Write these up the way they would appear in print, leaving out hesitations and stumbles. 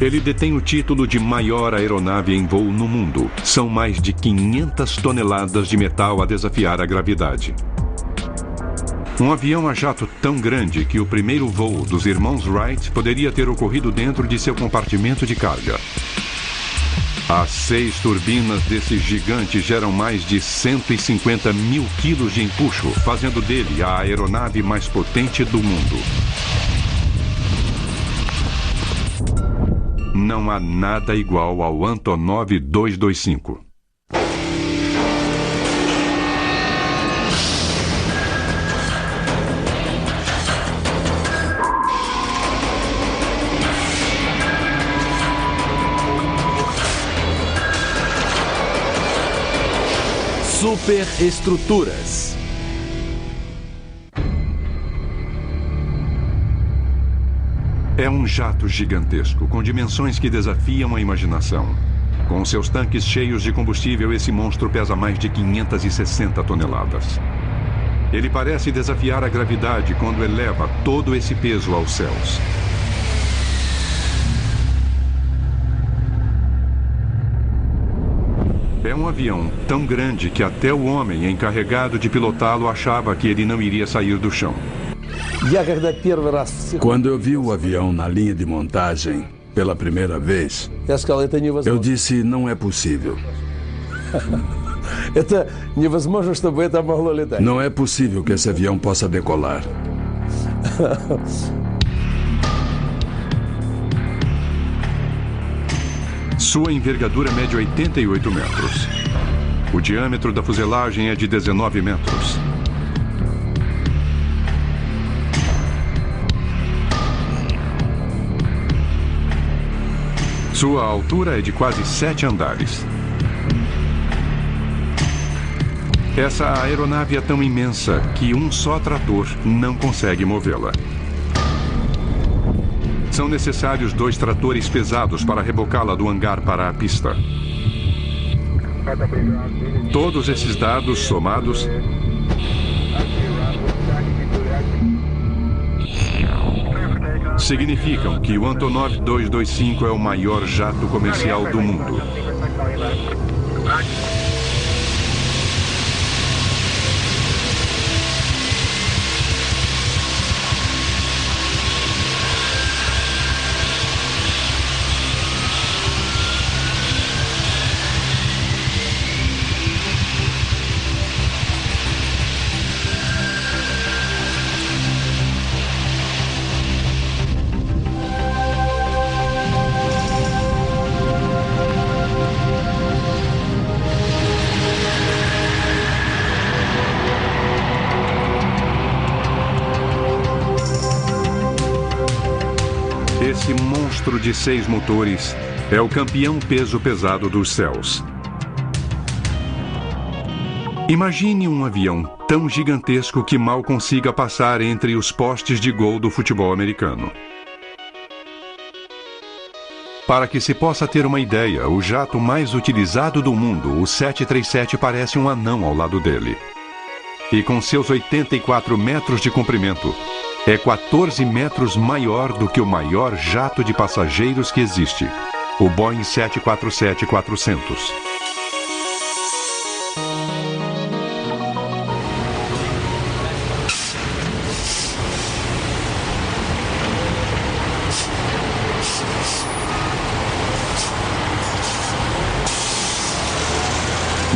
Ele detém o título de maior aeronave em voo no mundo. São mais de 500 toneladas de metal a desafiar a gravidade. Um avião a jato tão grande que o primeiro voo dos irmãos Wright poderia ter ocorrido dentro de seu compartimento de carga. As 6 turbinas desse gigante geram mais de 150 mil quilos de empuxo, fazendo dele a aeronave mais potente do mundo. Não há nada igual ao Antonov 225. Superestruturas. É um jato gigantesco, com dimensões que desafiam a imaginação. Com seus tanques cheios de combustível, esse monstro pesa mais de 560 toneladas. Ele parece desafiar a gravidade quando eleva todo esse peso aos céus. É um avião tão grande que até o homem encarregado de pilotá-lo achava que ele não iria sair do chão. Quando eu vi o avião na linha de montagem pela primeira vez, eu disse, não é possível. Não é possível que esse avião possa decolar. Sua envergadura mede 88 metros. O diâmetro da fuselagem é de 19 metros. Sua altura é de quase 7 andares. Essa aeronave é tão imensa que um só trator não consegue movê-la. São necessários 2 tratores pesados para rebocá-la do hangar para a pista. Todos esses dados somados significam que o Antonov 225 é o maior jato comercial do mundo. Esse monstro de 6 motores é o campeão peso pesado dos céus. Imagine um avião tão gigantesco que mal consiga passar entre os postes de gol do futebol americano. Para que se possa ter uma ideia, o jato mais utilizado do mundo, o 737, parece um anão ao lado dele. E com seus 84 metros de comprimento, é 14 metros maior do que o maior jato de passageiros que existe, o Boeing 747-400.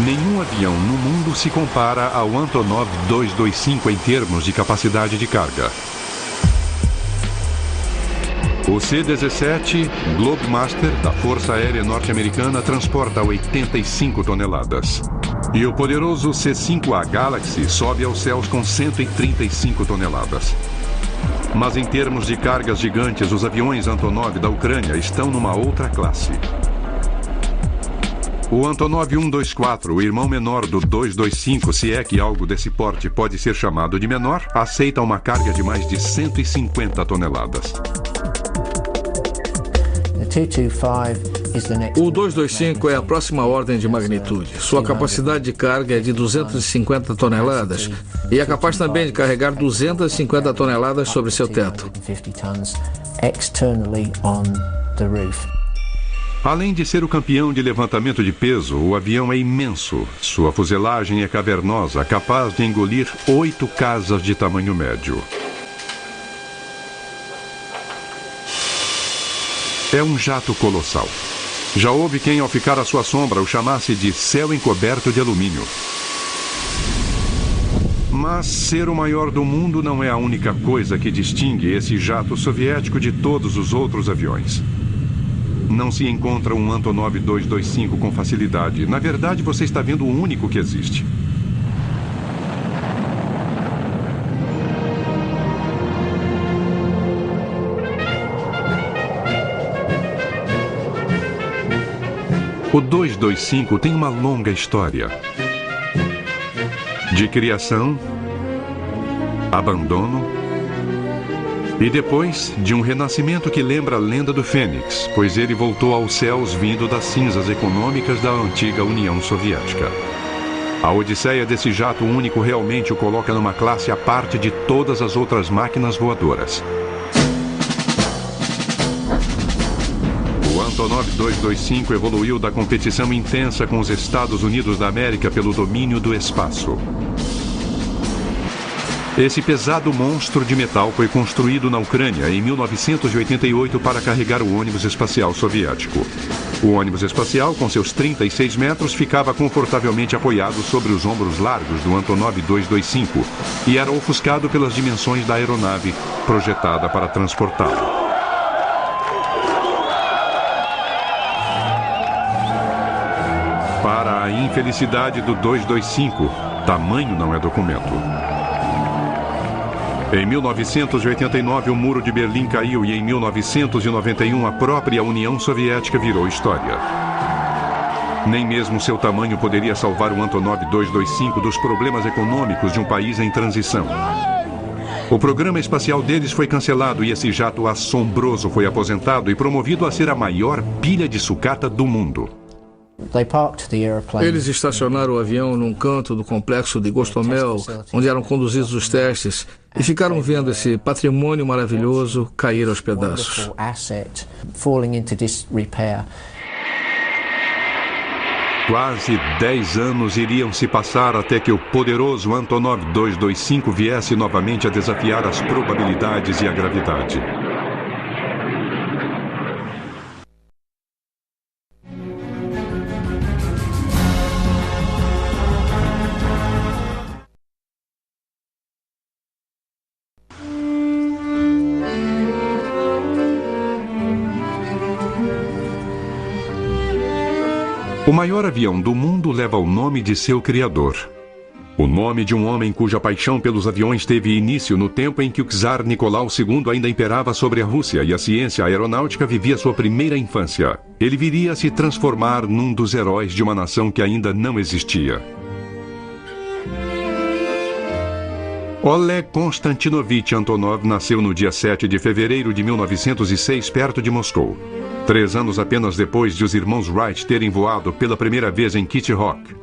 Nenhum avião no mundo se compara ao Antonov 225 em termos de capacidade de carga. O C-17 Globemaster da Força Aérea Norte-Americana transporta 85 toneladas. E o poderoso C-5A Galaxy sobe aos céus com 135 toneladas. Mas em termos de cargas gigantes, os aviões Antonov da Ucrânia estão numa outra classe. O Antonov 124, o irmão menor do 225, se é que algo desse porte pode ser chamado de menor, aceita uma carga de mais de 150 toneladas. The 225 O 225 é a próxima ordem de magnitude. Sua capacidade de carga é de 250 toneladas e é capaz também de carregar 250 toneladas sobre seu teto. Além de ser o campeão de levantamento de peso, o avião é imenso. Sua fuselagem é cavernosa, capaz de engolir 8 casas de tamanho médio. É um jato colossal. Já houve quem, ao ficar à sua sombra, o chamasse de céu encoberto de alumínio. Mas ser o maior do mundo não é a única coisa que distingue esse jato soviético de todos os outros aviões. Não se encontra um Antonov 225 com facilidade. Na verdade, você está vendo o único que existe. O 225 tem uma longa história de criação, abandono e depois de um renascimento que lembra a lenda do Fênix, pois ele voltou aos céus vindo das cinzas econômicas da antiga União Soviética. A odisseia desse jato único realmente o coloca numa classe à parte de todas as outras máquinas voadoras. O Antonov 225 evoluiu da competição intensa com os Estados Unidos da América pelo domínio do espaço. Esse pesado monstro de metal foi construído na Ucrânia em 1988 para carregar o ônibus espacial soviético. O ônibus espacial, com seus 36 metros, ficava confortavelmente apoiado sobre os ombros largos do Antonov 225 e era ofuscado pelas dimensões da aeronave projetada para transportá-lo. Para a infelicidade do 225, tamanho não é documento. Em 1989, o Muro de Berlim caiu e em 1991 a própria União Soviética virou história. Nem mesmo seu tamanho poderia salvar o Antonov 225 dos problemas econômicos de um país em transição. O programa espacial deles foi cancelado e esse jato assombroso foi aposentado e promovido a ser a maior pilha de sucata do mundo. Eles estacionaram o avião num canto do complexo de Gostomel, onde eram conduzidos os testes, e ficaram vendo esse patrimônio maravilhoso cair aos pedaços. Quase 10 anos iriam se passar até que o poderoso Antonov 225 viesse novamente a desafiar as probabilidades e a gravidade. O maior avião do mundo leva o nome de seu criador. O nome de um homem cuja paixão pelos aviões teve início no tempo em que o czar Nicolau II ainda imperava sobre a Rússia e a ciência aeronáutica vivia sua primeira infância. Ele viria a se transformar num dos heróis de uma nação que ainda não existia. Oleg Konstantinovich Antonov nasceu no dia 7 de fevereiro de 1906, perto de Moscou. 3 anos apenas depois de os irmãos Wright terem voado pela primeira vez em Kitty Hawk.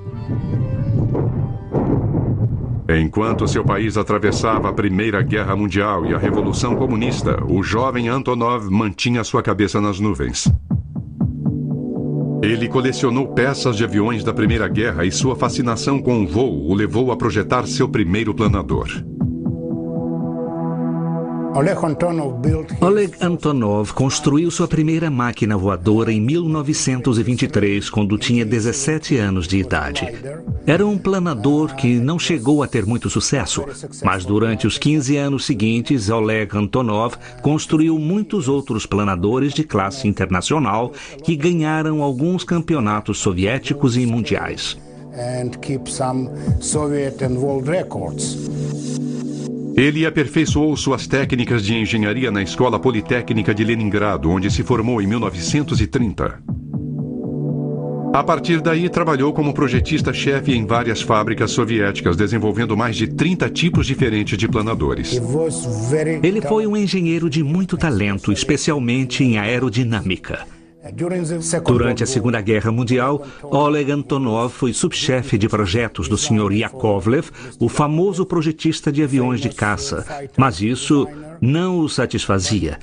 Enquanto seu país atravessava a Primeira Guerra Mundial e a Revolução Comunista, o jovem Antonov mantinha sua cabeça nas nuvens. Ele colecionou peças de aviões da Primeira Guerra e sua fascinação com o voo o levou a projetar seu primeiro planador. Oleg Antonov construiu sua primeira máquina voadora em 1923, quando tinha 17 anos de idade. Era um planador que não chegou a ter muito sucesso, mas durante os 15 anos seguintes, Oleg Antonov construiu muitos outros planadores de classe internacional que ganharam alguns campeonatos soviéticos e mundiais. Ele aperfeiçoou suas técnicas de engenharia na Escola Politécnica de Leningrado, onde se formou em 1930. A partir daí, trabalhou como projetista-chefe em várias fábricas soviéticas, desenvolvendo mais de 30 tipos diferentes de planadores. Ele foi um engenheiro de muito talento, especialmente em aerodinâmica. Durante a Segunda Guerra Mundial, Oleg Antonov foi subchefe de projetos do Sr. Yakovlev, o famoso projetista de aviões de caça. Mas isso não o satisfazia.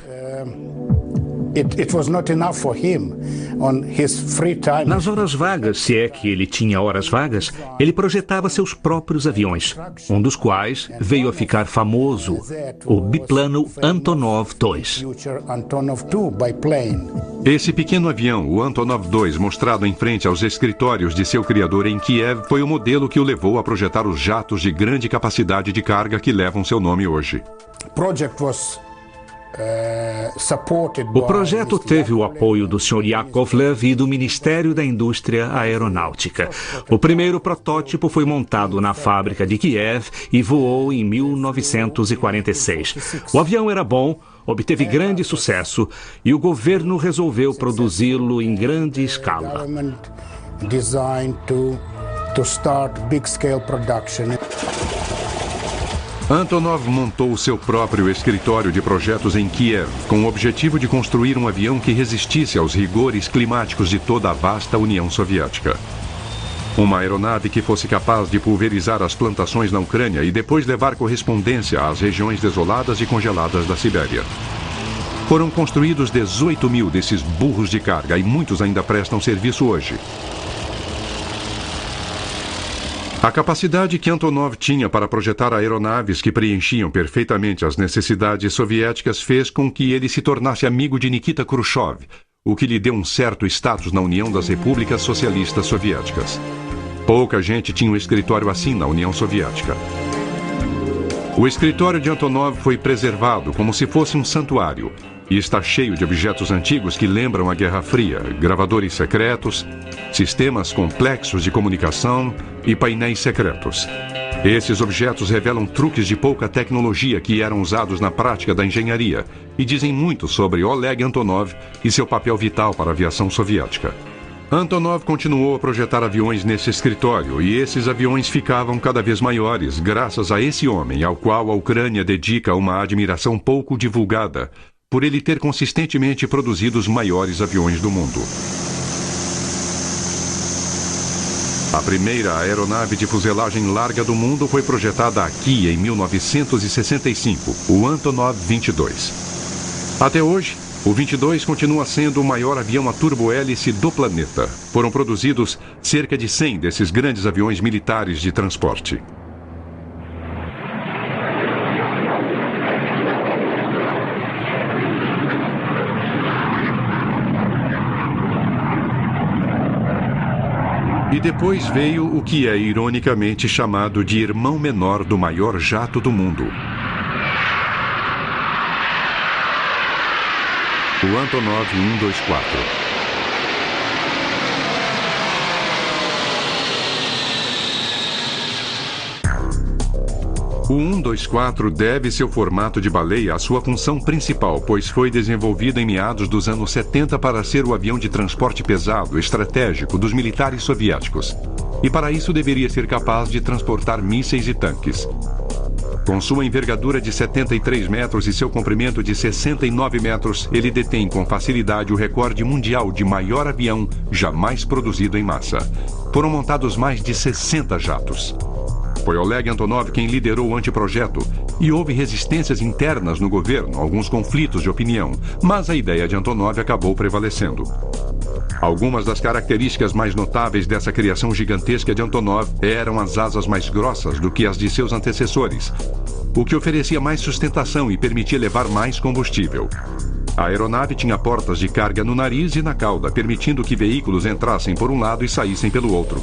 Nas horas vagas, se é que ele tinha horas vagas, ele projetava seus próprios aviões, um dos quais veio a ficar famoso, o biplano Antonov II. Esse pequeno avião, o Antonov II, mostrado em frente aos escritórios de seu criador em Kiev, foi o modelo que o levou a projetar os jatos de grande capacidade de carga que levam seu nome hoje. O projeto teve o apoio do Sr. Yakovlev e do Ministério da Indústria Aeronáutica. O primeiro protótipo foi montado na fábrica de Kiev e voou em 1946. O avião era bom, obteve grande sucesso e o governo resolveu produzi-lo em grande escala. Antonov montou seu próprio escritório de projetos em Kiev, com o objetivo de construir um avião que resistisse aos rigores climáticos de toda a vasta União Soviética. Uma aeronave que fosse capaz de pulverizar as plantações na Ucrânia e depois levar correspondência às regiões desoladas e congeladas da Sibéria. Foram construídos 18 mil desses burros de carga e muitos ainda prestam serviço hoje. A capacidade que Antonov tinha para projetar aeronaves que preenchiam perfeitamente as necessidades soviéticas fez com que ele se tornasse amigo de Nikita Khrushchev, o que lhe deu um certo status na União das Repúblicas Socialistas Soviéticas. Pouca gente tinha um escritório assim na União Soviética. O escritório de Antonov foi preservado como se fosse um santuário e está cheio de objetos antigos que lembram a Guerra Fria, gravadores secretos, sistemas complexos de comunicação e painéis secretos. Esses objetos revelam truques de pouca tecnologia que eram usados na prática da engenharia e dizem muito sobre Oleg Antonov e seu papel vital para a aviação soviética. Antonov continuou a projetar aviões nesse escritório e esses aviões ficavam cada vez maiores graças a esse homem ao qual a Ucrânia dedica uma admiração pouco divulgada, por ele ter consistentemente produzido os maiores aviões do mundo. A primeira aeronave de fuselagem larga do mundo foi projetada aqui em 1965, o Antonov 22. Até hoje, o 22 continua sendo o maior avião a turbohélice do planeta. Foram produzidos cerca de 100 desses grandes aviões militares de transporte. E depois veio o que é ironicamente chamado de irmão menor do maior jato do mundo. O Antonov 124. O 124 deve seu formato de baleia à sua função principal, pois foi desenvolvido em meados dos anos 70 para ser o avião de transporte pesado estratégico dos militares soviéticos. E para isso deveria ser capaz de transportar mísseis e tanques. Com sua envergadura de 73 metros e seu comprimento de 69 metros, ele detém com facilidade o recorde mundial de maior avião jamais produzido em massa. Foram montados mais de 60 jatos. Foi Oleg Antonov quem liderou o anteprojeto e houve resistências internas no governo, alguns conflitos de opinião, mas a ideia de Antonov acabou prevalecendo. Algumas das características mais notáveis dessa criação gigantesca de Antonov eram as asas mais grossas do que as de seus antecessores, o que oferecia mais sustentação e permitia levar mais combustível. A aeronave tinha portas de carga no nariz e na cauda, permitindo que veículos entrassem por um lado e saíssem pelo outro.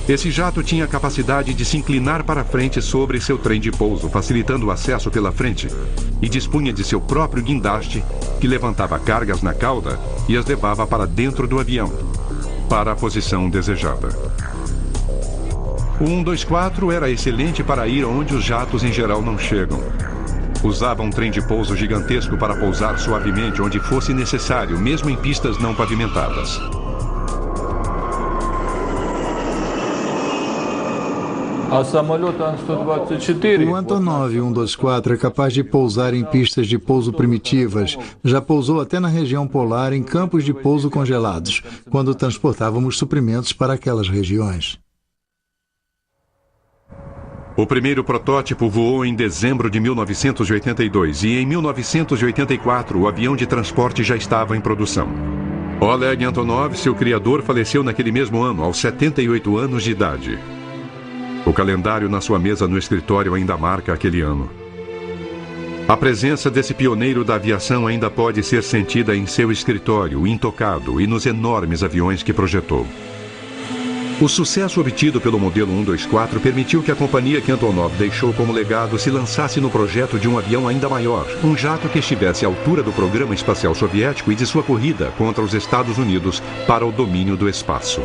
Esse jato tinha a capacidade de se inclinar para frente sobre seu trem de pouso, facilitando o acesso pela frente, e dispunha de seu próprio guindaste, que levantava cargas na cauda e as levava para dentro do avião, para a posição desejada. O 124 era excelente para ir onde os jatos em geral não chegam. Usava um trem de pouso gigantesco para pousar suavemente onde fosse necessário, mesmo em pistas não pavimentadas. O Antonov 124 é capaz de pousar em pistas de pouso primitivas. Já pousou até na região polar em campos de pouso congelados, quando transportávamos suprimentos para aquelas regiões. O primeiro protótipo voou em dezembro de 1982 e em 1984 o avião de transporte já estava em produção. Oleg Antonov, seu criador, faleceu naquele mesmo ano, aos 78 anos de idade. O calendário na sua mesa no escritório ainda marca aquele ano. A presença desse pioneiro da aviação ainda pode ser sentida em seu escritório, intocado, e nos enormes aviões que projetou. O sucesso obtido pelo modelo 124 permitiu que a companhia que Antonov deixou como legado se lançasse no projeto de um avião ainda maior, um jato que estivesse à altura do programa espacial soviético e de sua corrida contra os Estados Unidos para o domínio do espaço.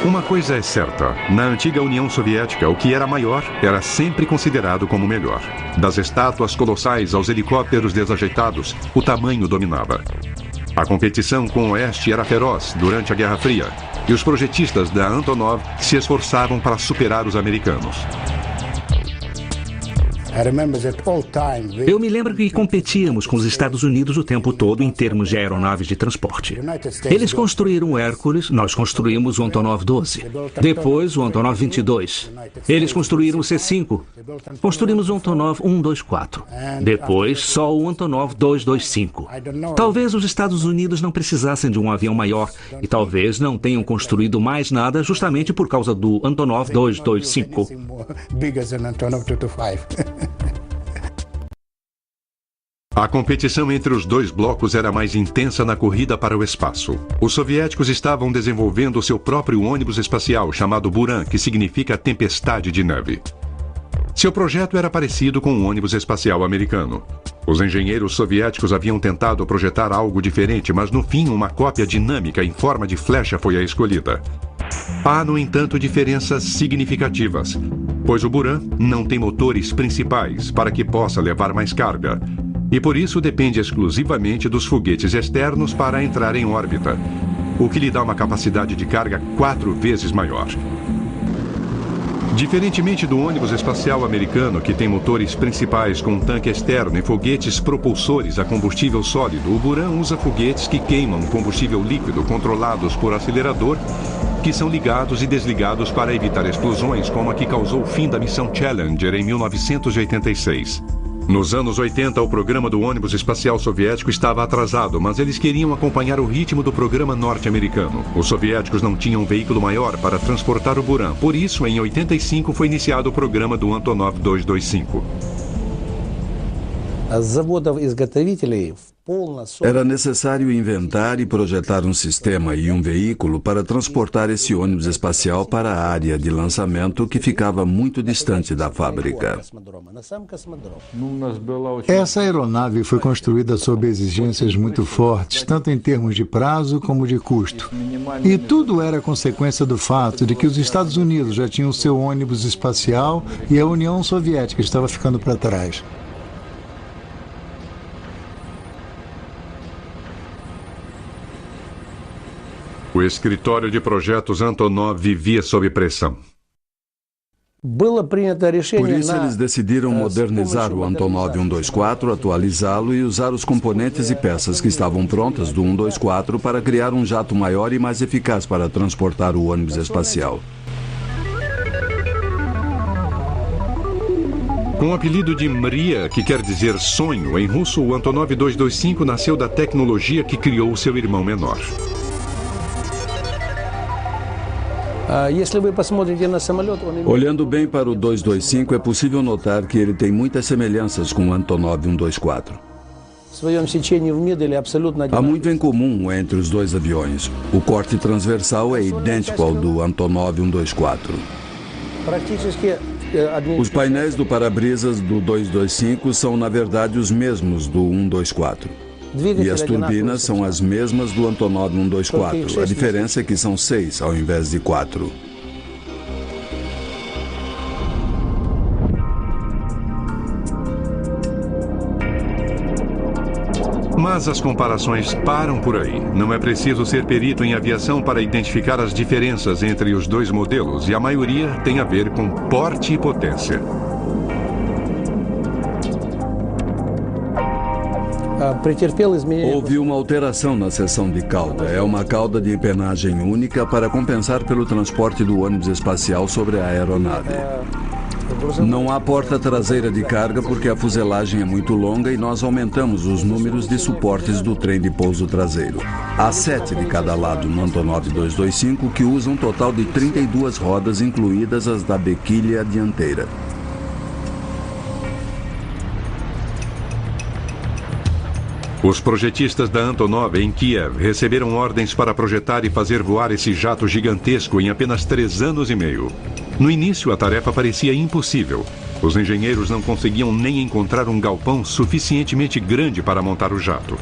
Uma coisa é certa, na antiga União Soviética, o que era maior era sempre considerado como melhor. Das estátuas colossais aos helicópteros desajeitados, o tamanho dominava. A competição com o Oeste era feroz durante a Guerra Fria, e os projetistas da Antonov se esforçavam para superar os americanos. Eu me lembro que competíamos com os Estados Unidos o tempo todo em termos de aeronaves de transporte. Eles construíram o Hércules, nós construímos o Antonov 12. Depois o Antonov 22. Eles construíram o C-5. Construímos o Antonov 124. Depois só o Antonov 225. Talvez os Estados Unidos não precisassem de um avião maior e talvez não tenham construído mais nada justamente por causa do Antonov 225. A competição entre os dois blocos era mais intensa na corrida para o espaço. Os soviéticos estavam desenvolvendo seu próprio ônibus espacial chamado Buran, que significa tempestade de neve. Seu projeto era parecido com o ônibus espacial americano. Os engenheiros soviéticos haviam tentado projetar algo diferente, mas no fim uma cópia dinâmica em forma de flecha foi a escolhida. Há, no entanto, diferenças significativas, pois o Buran não tem motores principais para que possa levar mais carga, e por isso depende exclusivamente dos foguetes externos para entrar em órbita, o que lhe dá uma capacidade de carga 4 vezes maior. Diferentemente do ônibus espacial americano, que tem motores principais com tanque externo e foguetes propulsores a combustível sólido, o Buran usa foguetes que queimam combustível líquido controlados por acelerador, que são ligados e desligados para evitar explosões, como a que causou o fim da missão Challenger em 1986. Nos anos 80, o programa do ônibus espacial soviético estava atrasado, mas eles queriam acompanhar o ritmo do programa norte-americano. Os soviéticos não tinham um veículo maior para transportar o Buran, por isso, em 85, foi iniciado o programa do Antonov 225. Era necessário inventar e projetar um sistema e um veículo para transportar esse ônibus espacial para a área de lançamento que ficava muito distante da fábrica. Essa aeronave foi construída sob exigências muito fortes, tanto em termos de prazo como de custo. E tudo era consequência do fato de que os Estados Unidos já tinham seu ônibus espacial e a União Soviética estava ficando para trás. O escritório de projetos Antonov vivia sob pressão. Por isso, eles decidiram modernizar o Antonov 124, atualizá-lo e usar os componentes e peças que estavam prontas do 124 para criar um jato maior e mais eficaz para transportar o ônibus espacial. Com o apelido de Mria, que quer dizer sonho, em russo, o Antonov 225 nasceu da tecnologia que criou seu irmão menor. Olhando bem para o 225, é possível notar que ele tem muitas semelhanças com o Antonov 124. Há muito em comum entre os dois aviões. O corte transversal é idêntico ao do Antonov 124. Os painéis do para-brisas do 225 são, na verdade, os mesmos do 124. E as turbinas são as mesmas do Antonov 124. A diferença é que são 6 ao invés de 4. Mas as comparações param por aí. Não é preciso ser perito em aviação para identificar as diferenças entre os dois modelos, e a maioria tem a ver com porte e potência. Houve uma alteração na seção de cauda. É uma cauda de empenagem única para compensar pelo transporte do ônibus espacial sobre a aeronave. Não há porta traseira de carga porque a fuselagem é muito longa e nós aumentamos os números de suportes do trem de pouso traseiro. Há 7 de cada lado no Antonov 225, que usa um total de 32 rodas, incluídas as da bequilha dianteira. Os projetistas da Antonov em Kiev receberam ordens para projetar e fazer voar esse jato gigantesco em apenas 3 anos e meio. No início, a tarefa parecia impossível. Os engenheiros não conseguiam nem encontrar um galpão suficientemente grande para montar o jato.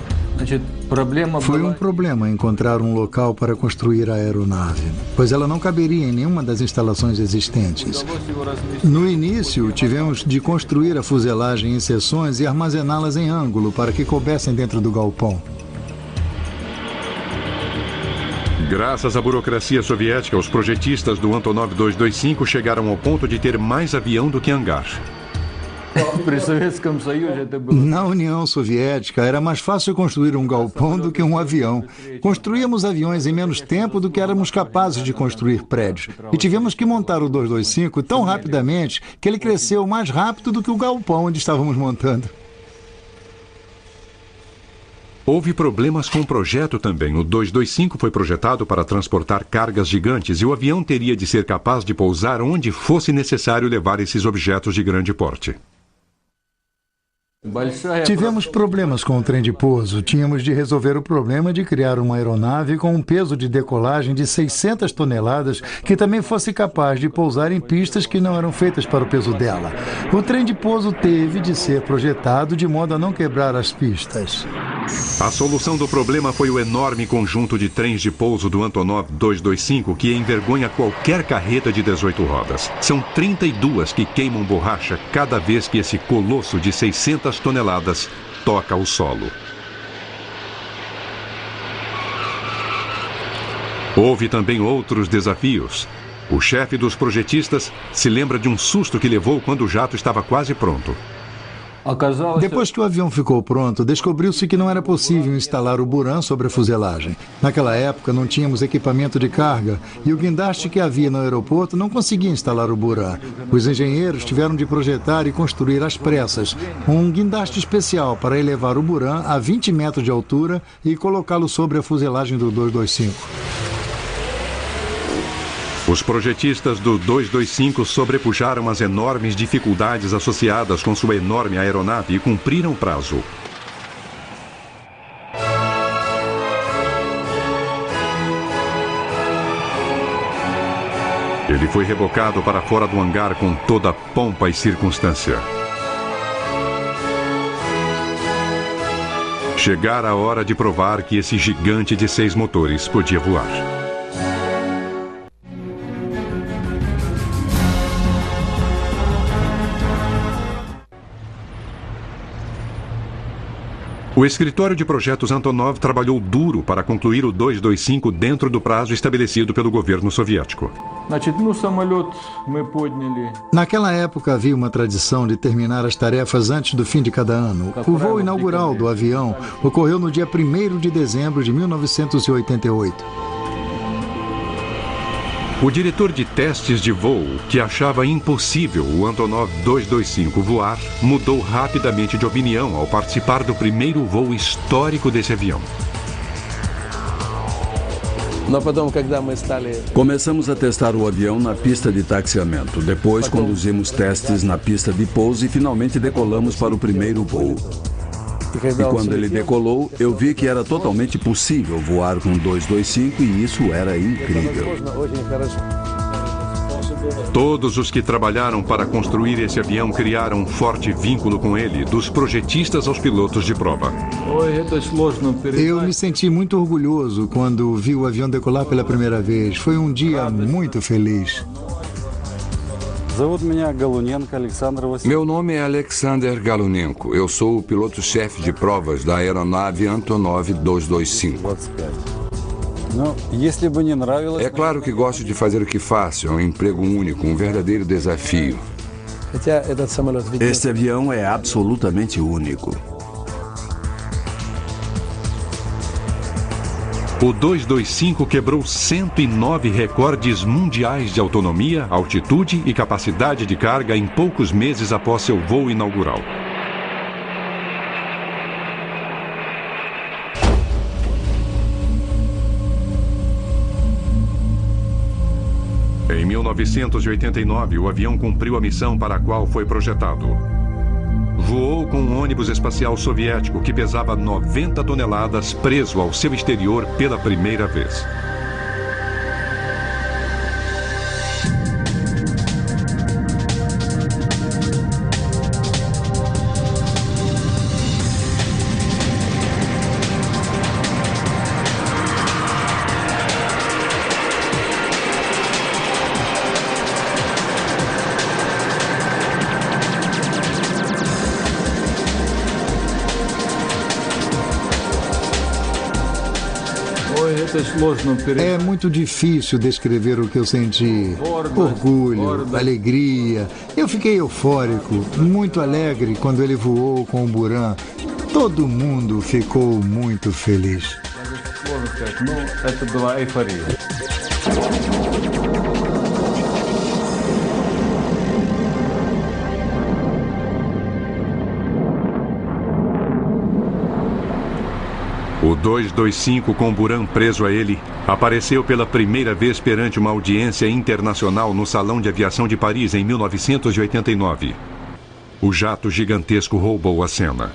Foi um problema encontrar um local para construir a aeronave, pois ela não caberia em nenhuma das instalações existentes. No início, tivemos de construir a fuselagem em seções e armazená-las em ângulo para que coubessem dentro do galpão. Graças à burocracia soviética, os projetistas do Antonov 225 chegaram ao ponto de ter mais avião do que hangar. Na União Soviética, era mais fácil construir um galpão do que um avião. Construíamos aviões em menos tempo do que éramos capazes de construir prédios. E tivemos que montar o 225 tão rapidamente que ele cresceu mais rápido do que o galpão onde estávamos montando. Houve problemas com o projeto também. O 225 foi projetado para transportar cargas gigantes e o avião teria de ser capaz de pousar onde fosse necessário levar esses objetos de grande porte. Tivemos problemas com o trem de pouso. Tínhamos de resolver o problema de criar uma aeronave com um peso de decolagem de 600 toneladas que também fosse capaz de pousar em pistas que não eram feitas para o peso dela. O trem de pouso teve de ser projetado de modo a não quebrar as pistas. A solução do problema foi o enorme conjunto de trens de pouso do Antonov 225, que envergonha qualquer carreta de 18 rodas. São 32 que queimam borracha cada vez que esse colosso de 600 toneladas toca o solo. Houve também outros desafios. O chefe dos projetistas se lembra de um susto que levou quando o jato estava quase pronto. Depois que o avião ficou pronto, descobriu-se que não era possível instalar o Buran sobre a fuselagem. Naquela época não tínhamos equipamento de carga e o guindaste que havia no aeroporto não conseguia instalar o Buran. Os engenheiros tiveram de projetar e construir às pressas um guindaste especial para elevar o Buran a 20 metros de altura e colocá-lo sobre a fuselagem do 225. Os projetistas do 225 sobrepujaram as enormes dificuldades associadas com sua enorme aeronave e cumpriram o prazo. Ele foi rebocado para fora do hangar com toda pompa e circunstância. Chegara a hora de provar que esse gigante de 6 motores podia voar. O escritório de projetos Antonov trabalhou duro para concluir o 225 dentro do prazo estabelecido pelo governo soviético. Naquela época havia uma tradição de terminar as tarefas antes do fim de cada ano. O voo inaugural do avião ocorreu no dia 1º de dezembro de 1988. O diretor de testes de voo, que achava impossível o Antonov 225 voar, mudou rapidamente de opinião ao participar do primeiro voo histórico desse avião. Começamos a testar o avião na pista de taxiamento. Depois conduzimos testes na pista de pouso e finalmente decolamos para o primeiro voo. E quando ele decolou, eu vi que era totalmente possível voar com 225 e isso era incrível. Todos os que trabalharam para construir esse avião criaram um forte vínculo com ele, dos projetistas aos pilotos de prova. Eu me senti muito orgulhoso quando vi o avião decolar pela primeira vez. Foi um dia muito feliz. Meu nome é Alexander Galunenko. Eu sou o piloto-chefe de provas da aeronave Antonov 225. É claro que gosto de fazer o que faço. É um emprego único, um verdadeiro desafio. Este avião é absolutamente único. O 225 quebrou 109 recordes mundiais de autonomia, altitude e capacidade de carga em poucos meses após seu voo inaugural. Em 1989, o avião cumpriu a missão para a qual foi projetado. Voou com um ônibus espacial soviético que pesava 90 toneladas preso ao seu exterior pela primeira vez. É muito difícil descrever o que eu senti. Orgulho, alegria. Eu fiquei eufórico, muito alegre quando ele voou com o Buran. Todo mundo ficou muito feliz. O 225, com Buran preso a ele, apareceu pela primeira vez perante uma audiência internacional no Salão de Aviação de Paris em 1989. O jato gigantesco roubou a cena.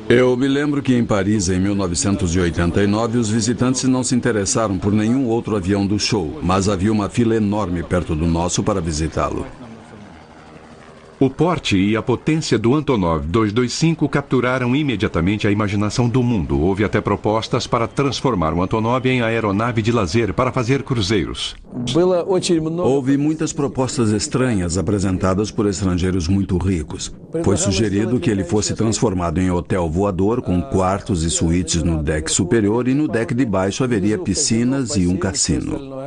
Eu me lembro que em Paris, em 1989, os visitantes não se interessaram por nenhum outro avião do show, mas havia uma fila enorme perto do nosso para visitá-lo. O porte e a potência do Antonov 225 capturaram imediatamente a imaginação do mundo. Houve até propostas para transformar o Antonov em aeronave de lazer para fazer cruzeiros. Houve muitas propostas estranhas apresentadas por estrangeiros muito ricos. Foi sugerido que ele fosse transformado em hotel voador com quartos e suítes no deck superior e no deck de baixo haveria piscinas e um cassino.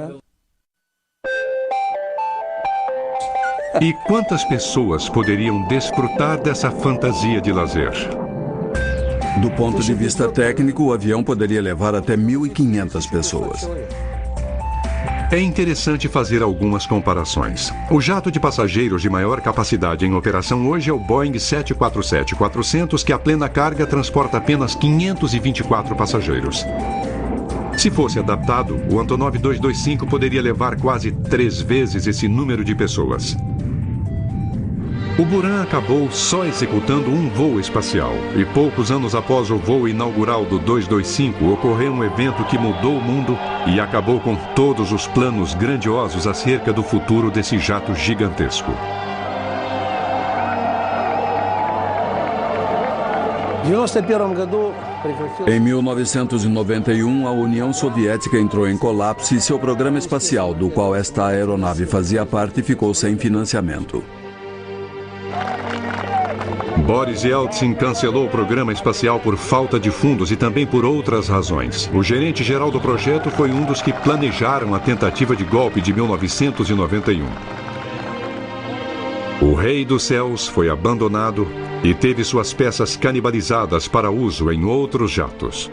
E quantas pessoas poderiam desfrutar dessa fantasia de lazer? Do ponto de vista técnico, o avião poderia levar até 1.500 pessoas. É interessante fazer algumas comparações. O jato de passageiros de maior capacidade em operação hoje é o Boeing 747-400, que a plena carga transporta apenas 524 passageiros. Se fosse adaptado, o Antonov 225 poderia levar quase 3 vezes esse número de pessoas. O Buran acabou só executando um voo espacial, e poucos anos após o voo inaugural do 225, ocorreu um evento que mudou o mundo e acabou com todos os planos grandiosos acerca do futuro desse jato gigantesco. Em 1991, a União Soviética entrou em colapso e seu programa espacial, do qual esta aeronave fazia parte, ficou sem financiamento. Boris Yeltsin cancelou o programa espacial por falta de fundos e também por outras razões. O gerente-geral do projeto foi um dos que planejaram a tentativa de golpe de 1991. O Rei dos Céus foi abandonado e teve suas peças canibalizadas para uso em outros jatos.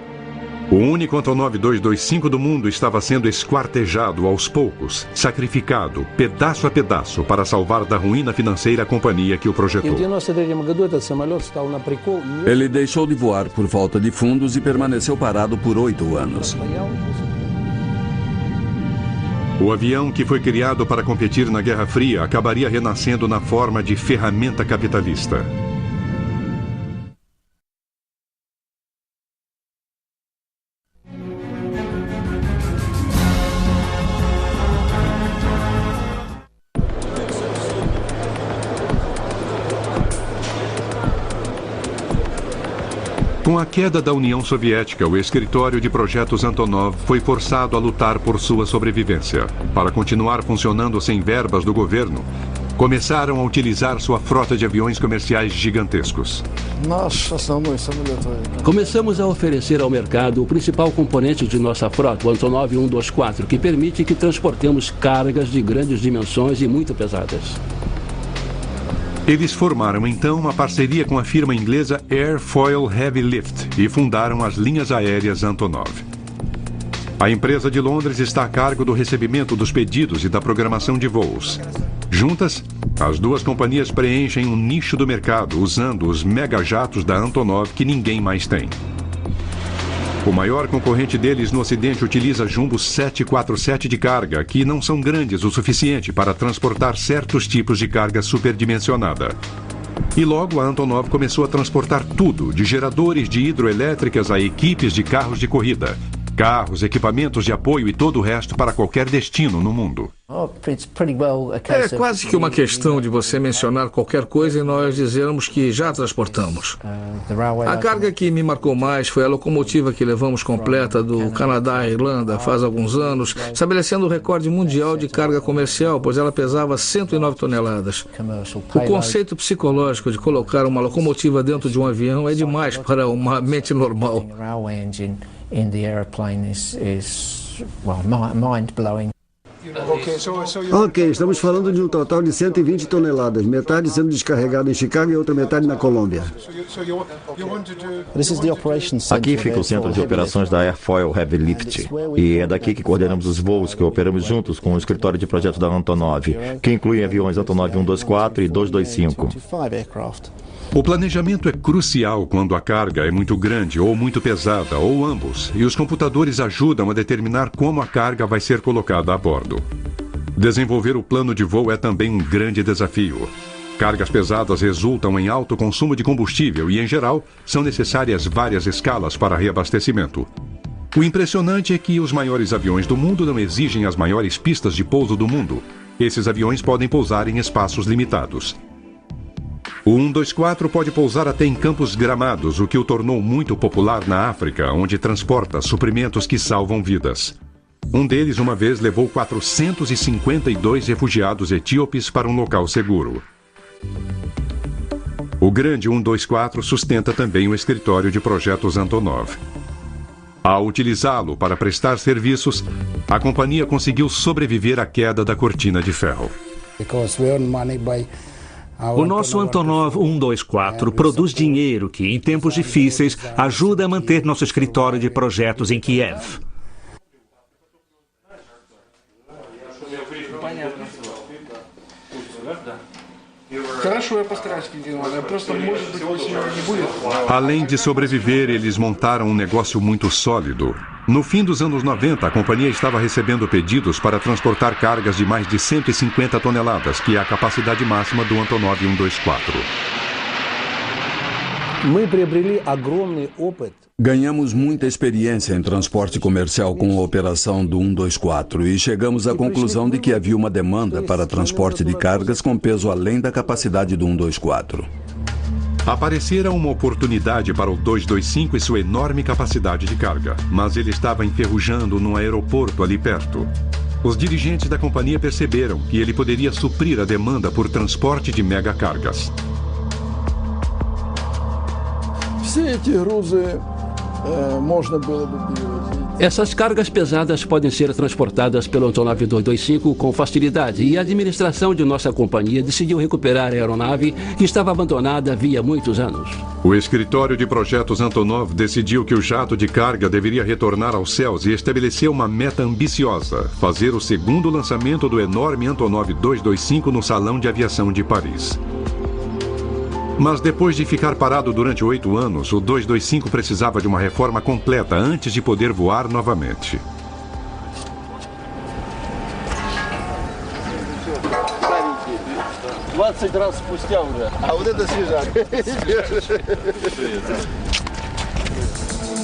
O único Antonov 225 do mundo estava sendo esquartejado aos poucos, sacrificado, pedaço a pedaço, para salvar da ruína financeira a companhia que o projetou. Ele deixou de voar por falta de fundos e permaneceu parado por 8 anos. O avião que foi criado para competir na Guerra Fria acabaria renascendo na forma de ferramenta capitalista. Com a queda da União Soviética, o escritório de projetos Antonov foi forçado a lutar por sua sobrevivência. Para continuar funcionando sem verbas do governo, começaram a utilizar sua frota de aviões comerciais gigantescos. Começamos a oferecer ao mercado o principal componente de nossa frota, o Antonov 124, que permite que transportemos cargas de grandes dimensões e muito pesadas. Eles formaram então uma parceria com a firma inglesa Airfoil Heavy Lift e fundaram as linhas aéreas Antonov. A empresa de Londres está a cargo do recebimento dos pedidos e da programação de voos. Juntas, as duas companhias preenchem um nicho do mercado usando os megajatos da Antonov que ninguém mais tem. O maior concorrente deles no Ocidente utiliza Jumbo 747 de carga, que não são grandes o suficiente para transportar certos tipos de carga superdimensionada. E logo a Antonov começou a transportar tudo, de geradores de hidroelétricas a equipes de carros de corrida, carros, equipamentos de apoio e todo o resto para qualquer destino no mundo. É quase que uma questão de você mencionar qualquer coisa e nós dizermos que já transportamos. A carga que me marcou mais foi a locomotiva que levamos completa do Canadá à Irlanda faz alguns anos, estabelecendo o recorde mundial de carga comercial, pois ela pesava 109 toneladas. O conceito psicológico de colocar uma locomotiva dentro de um avião é demais para uma mente normal. Ok, estamos falando de um total de 120 toneladas, metade sendo descarregada em Chicago e outra metade na Colômbia. Aqui fica o centro de operações da Airfoil Heavy Lift, e é daqui que coordenamos os voos que operamos juntos com o escritório de projetos da Antonov, que inclui aviões Antonov 124 e 225. O planejamento é crucial quando a carga é muito grande ou muito pesada, ou ambos, e os computadores ajudam a determinar como a carga vai ser colocada a bordo. Desenvolver o plano de voo é também um grande desafio. Cargas pesadas resultam em alto consumo de combustível e, em geral, são necessárias várias escalas para reabastecimento. O impressionante é que os maiores aviões do mundo não exigem as maiores pistas de pouso do mundo. Esses aviões podem pousar em espaços limitados. O 124 pode pousar até em campos gramados, o que o tornou muito popular na África, onde transporta suprimentos que salvam vidas. Um deles, uma vez, levou 452 refugiados etíopes para um local seguro. O grande 124 sustenta também o escritório de projetos Antonov. Ao utilizá-lo para prestar serviços, a companhia conseguiu sobreviver à queda da cortina de ferro. O nosso Antonov 124 produz dinheiro que, em tempos difíceis, ajuda a manter nosso escritório de projetos em Kiev. Além de sobreviver, eles montaram um negócio muito sólido. No fim dos anos 90, a companhia estava recebendo pedidos para transportar cargas de mais de 150 toneladas, que é a capacidade máxima do Antonov 124. Ganhamos muita experiência em transporte comercial com a operação do 124 e chegamos à conclusão de que havia uma demanda para transporte de cargas com peso além da capacidade do 124. Aparecera uma oportunidade para o 225 e sua enorme capacidade de carga, mas ele estava enferrujando num aeroporto ali perto. Os dirigentes da companhia perceberam que ele poderia suprir a demanda por transporte de megacargas. Essas cargas pesadas podem ser transportadas pelo Antonov 225 com facilidade, e a administração de nossa companhia decidiu recuperar a aeronave que estava abandonada havia muitos anos. O escritório de projetos Antonov decidiu que o jato de carga deveria retornar aos céus e estabeleceu uma meta ambiciosa: fazer o segundo lançamento do enorme Antonov 225 no Salão de Aviação de Paris. Mas depois de ficar parado durante 8 anos, o 225 precisava de uma reforma completa antes de poder voar novamente.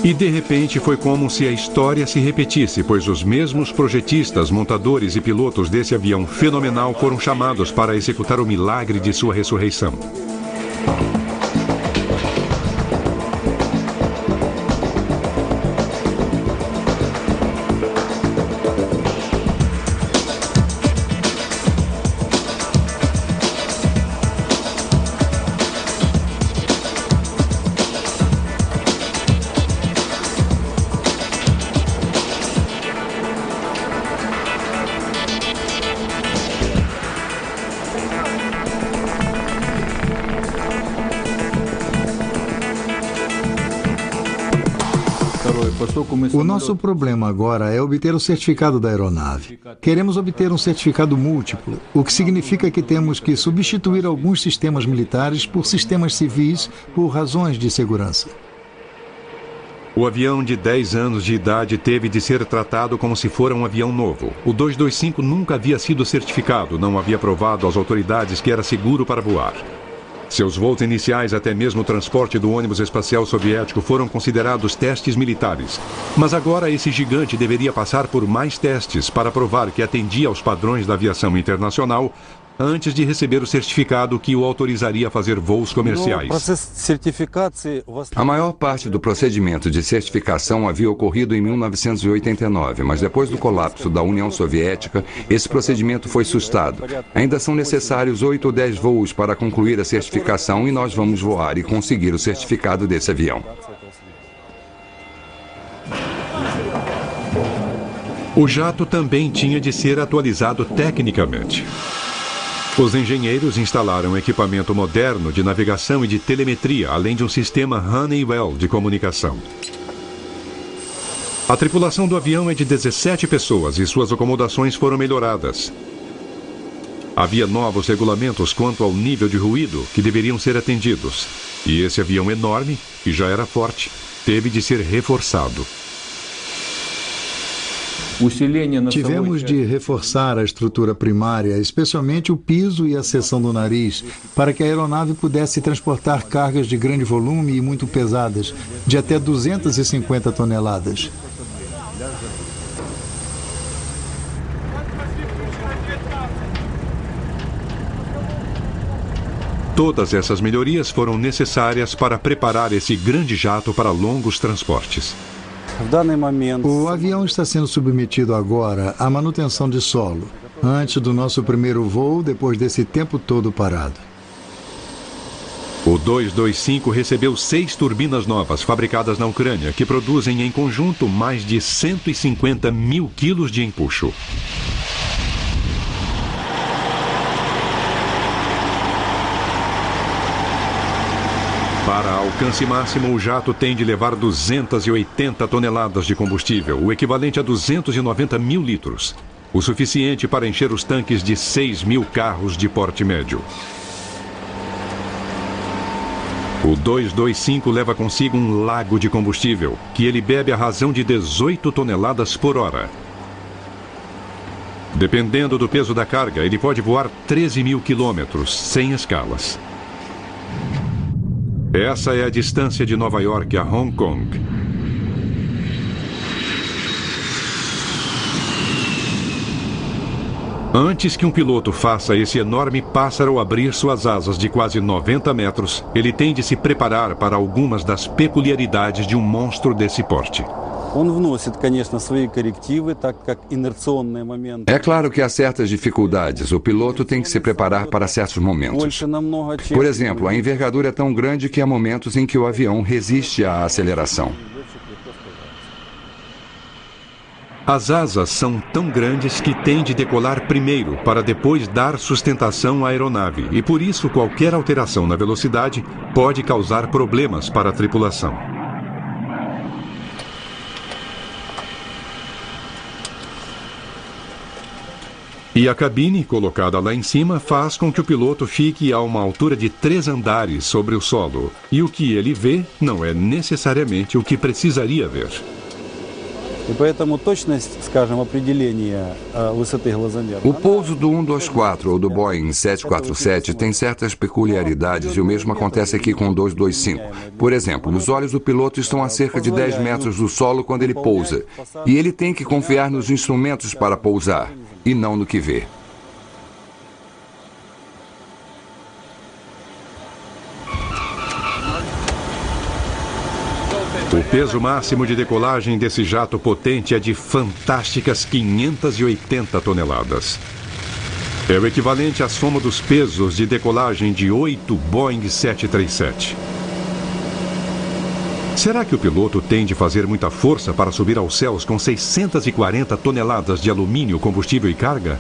E de repente foi como se a história se repetisse, pois os mesmos projetistas, montadores e pilotos desse avião fenomenal foram chamados para executar o milagre de sua ressurreição. O nosso problema agora é obter o certificado da aeronave. Queremos obter um certificado múltiplo, o que significa que temos que substituir alguns sistemas militares por sistemas civis por razões de segurança. O avião de 10 anos de idade teve de ser tratado como se fora um avião novo. O 225 nunca havia sido certificado, não havia provado às autoridades que era seguro para voar. Seus voos iniciais, até mesmo o transporte do ônibus espacial soviético, foram considerados testes militares. Mas agora esse gigante deveria passar por mais testes para provar que atendia aos padrões da aviação internacional antes de receber o certificado que o autorizaria a fazer voos comerciais. A maior parte do procedimento de certificação havia ocorrido em 1989, mas depois do colapso da União Soviética, esse procedimento foi sustado. Ainda são necessários 8 ou 10 voos para concluir a certificação e nós vamos voar e conseguir o certificado desse avião. O jato também tinha de ser atualizado tecnicamente. Os engenheiros instalaram equipamento moderno de navegação e de telemetria, além de um sistema Honeywell de comunicação. A tripulação do avião é de 17 pessoas e suas acomodações foram melhoradas. Havia novos regulamentos quanto ao nível de ruído que deveriam ser atendidos. E esse avião enorme, que já era forte, teve de ser reforçado. Tivemos de reforçar a estrutura primária, especialmente o piso e a seção do nariz, para que a aeronave pudesse transportar cargas de grande volume e muito pesadas, de até 250 toneladas. Todas essas melhorias foram necessárias para preparar esse grande jato para longos transportes. O avião está sendo submetido agora à manutenção de solo, antes do nosso primeiro voo, depois desse tempo todo parado. O 225 recebeu 6 turbinas novas fabricadas na Ucrânia, que produzem em conjunto mais de 150 mil quilos de empuxo. Para alcance máximo, o jato tem de levar 280 toneladas de combustível, o equivalente a 290 mil litros. O suficiente para encher os tanques de 6 mil carros de porte médio. O 225 leva consigo um lago de combustível, que ele bebe à razão de 18 toneladas por hora. Dependendo do peso da carga, ele pode voar 13 mil quilômetros, sem escalas. Essa é a distância de Nova York a Hong Kong. Antes que um piloto faça esse enorme pássaro abrir suas asas de quase 90 metros, ele tem de se preparar para algumas das peculiaridades de um monstro desse porte. É claro que há certas dificuldades. O piloto tem que se preparar para certos momentos. Por exemplo, a envergadura é tão grande que há momentos em que o avião resiste à aceleração. As asas são tão grandes que tem de decolar primeiro para depois dar sustentação à aeronave, e por isso qualquer alteração na velocidade pode causar problemas para a tripulação. E a cabine, colocada lá em cima, faz com que o piloto fique a uma altura de 3 andares sobre o solo. E o que ele vê não é necessariamente o que precisaria ver. O pouso do 124 ou do Boeing 747 tem certas peculiaridades e o mesmo acontece aqui com o 225. Por exemplo, os olhos do piloto estão a cerca de 10 metros do solo quando ele pousa. E ele tem que confiar nos instrumentos para pousar, e não no que vê. O peso máximo de decolagem desse jato potente é de fantásticas 580 toneladas. É o equivalente à soma dos pesos de decolagem de 8 Boeing 737. Será que o piloto tem de fazer muita força para subir aos céus com 640 toneladas de alumínio, combustível e carga?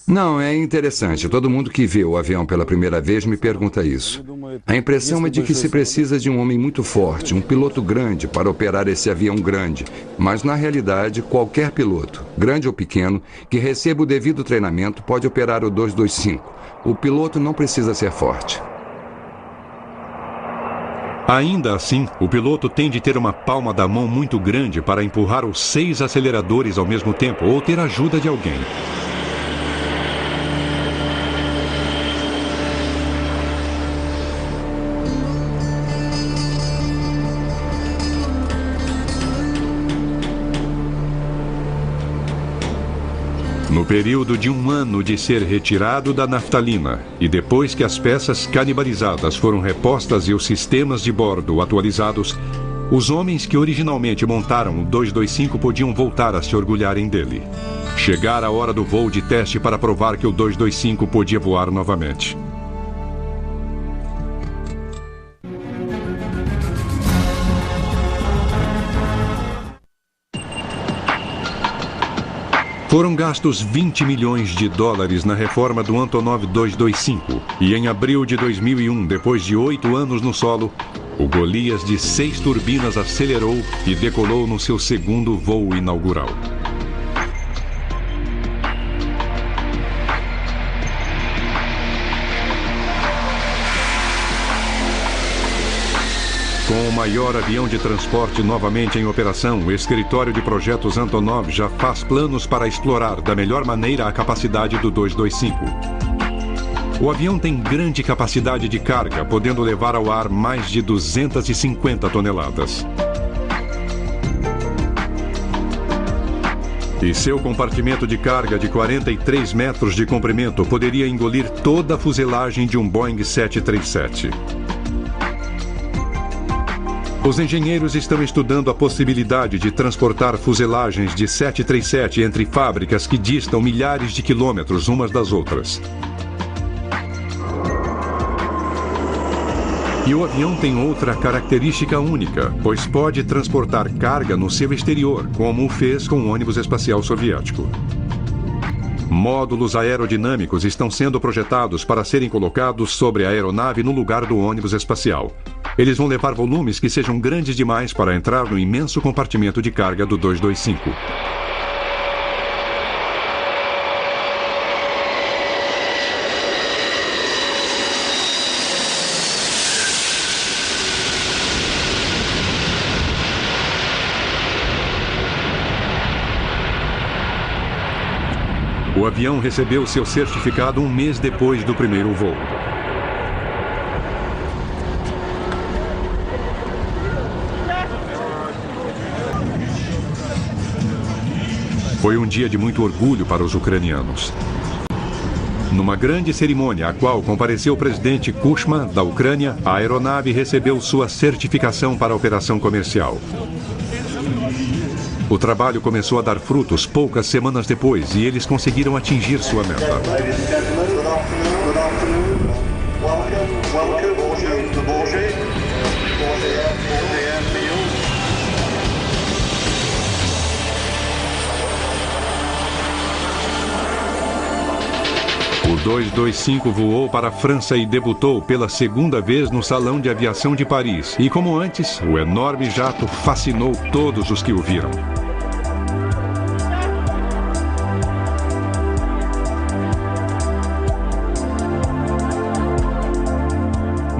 Não, é interessante. Todo mundo que vê o avião pela primeira vez me pergunta isso. A impressão é de que se precisa de um homem muito forte, um piloto grande para operar esse avião grande. Mas, na realidade, qualquer piloto, grande ou pequeno, que receba o devido treinamento pode operar o 225. O piloto não precisa ser forte. Ainda assim, o piloto tem de ter uma palma da mão muito grande para empurrar os 6 aceleradores ao mesmo tempo ou ter ajuda de alguém. No período de 1 ano de ser retirado da naftalina e depois que as peças canibalizadas foram repostas e os sistemas de bordo atualizados, os homens que originalmente montaram o 225 podiam voltar a se orgulharem dele. Chegara a hora do voo de teste para provar que o 225 podia voar novamente. Foram gastos 20 milhões de dólares na reforma do Antonov 225 e em abril de 2001, depois de 8 anos no solo, o Golias de 6 turbinas acelerou e decolou no seu segundo voo inaugural. Com o maior avião de transporte novamente em operação, o escritório de projetos Antonov já faz planos para explorar da melhor maneira a capacidade do 225. O avião tem grande capacidade de carga, podendo levar ao ar mais de 250 toneladas. E seu compartimento de carga de 43 metros de comprimento poderia engolir toda a fuselagem de um Boeing 737. Os engenheiros estão estudando a possibilidade de transportar fuselagens de 737 entre fábricas que distam milhares de quilômetros umas das outras. E o avião tem outra característica única, pois pode transportar carga no seu exterior, como o fez com o ônibus espacial soviético. Módulos aerodinâmicos estão sendo projetados para serem colocados sobre a aeronave no lugar do ônibus espacial. Eles vão levar volumes que sejam grandes demais para entrar no imenso compartimento de carga do 225. O avião recebeu seu certificado 1 mês depois do primeiro voo. Foi um dia de muito orgulho para os ucranianos. Numa grande cerimônia, à qual compareceu o presidente Kuchma, da Ucrânia, a aeronave recebeu sua certificação para a operação comercial. O trabalho começou a dar frutos poucas semanas depois e eles conseguiram atingir sua meta. O 225 voou para a França e debutou pela segunda vez no Salão de Aviação de Paris. E como antes, o enorme jato fascinou todos os que o viram.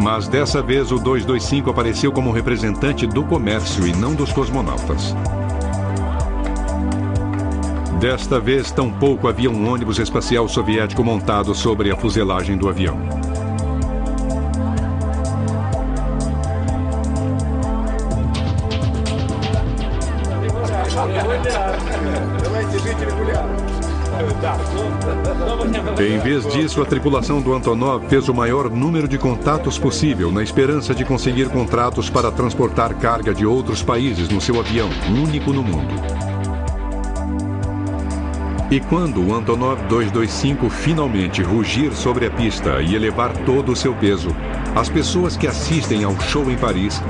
Mas dessa vez o 225 apareceu como representante do comércio e não dos cosmonautas. Desta vez, tampouco havia um ônibus espacial soviético montado sobre a fuselagem do avião. Em vez disso, a tripulação do Antonov fez o maior número de contatos possível, na esperança de conseguir contratos para transportar carga de outros países no seu avião, único no mundo. E quando o Antonov 225 finalmente rugir sobre a pista e elevar todo o seu peso, as pessoas que assistem ao show em Paris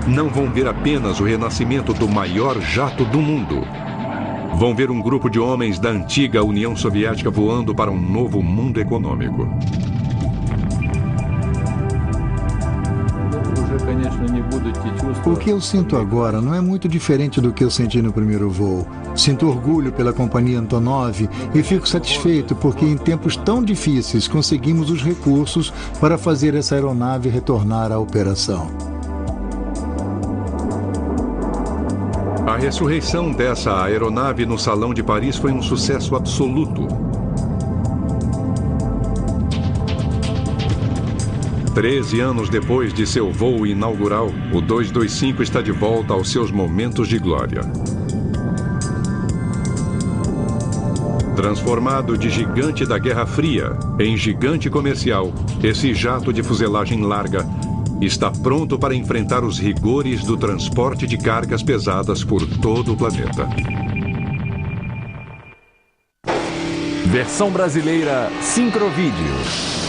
não vão ver apenas o renascimento do maior jato do mundo. vão ver um grupo de homens da antiga União Soviética voando para um novo mundo econômico. O que eu sinto agora não é muito diferente do que eu senti no primeiro voo. Sinto orgulho pela companhia Antonov e fico satisfeito porque em tempos tão difíceis conseguimos os recursos para fazer essa aeronave retornar à operação. A ressurreição dessa aeronave no Salão de Paris foi um sucesso absoluto. 13 anos depois de seu voo inaugural, o 225 está de volta aos seus momentos de glória. Transformado de gigante da Guerra Fria em gigante comercial, esse jato de fuselagem larga está pronto para enfrentar os rigores do transporte de cargas pesadas por todo o planeta. Versão brasileira Sincrovídeo.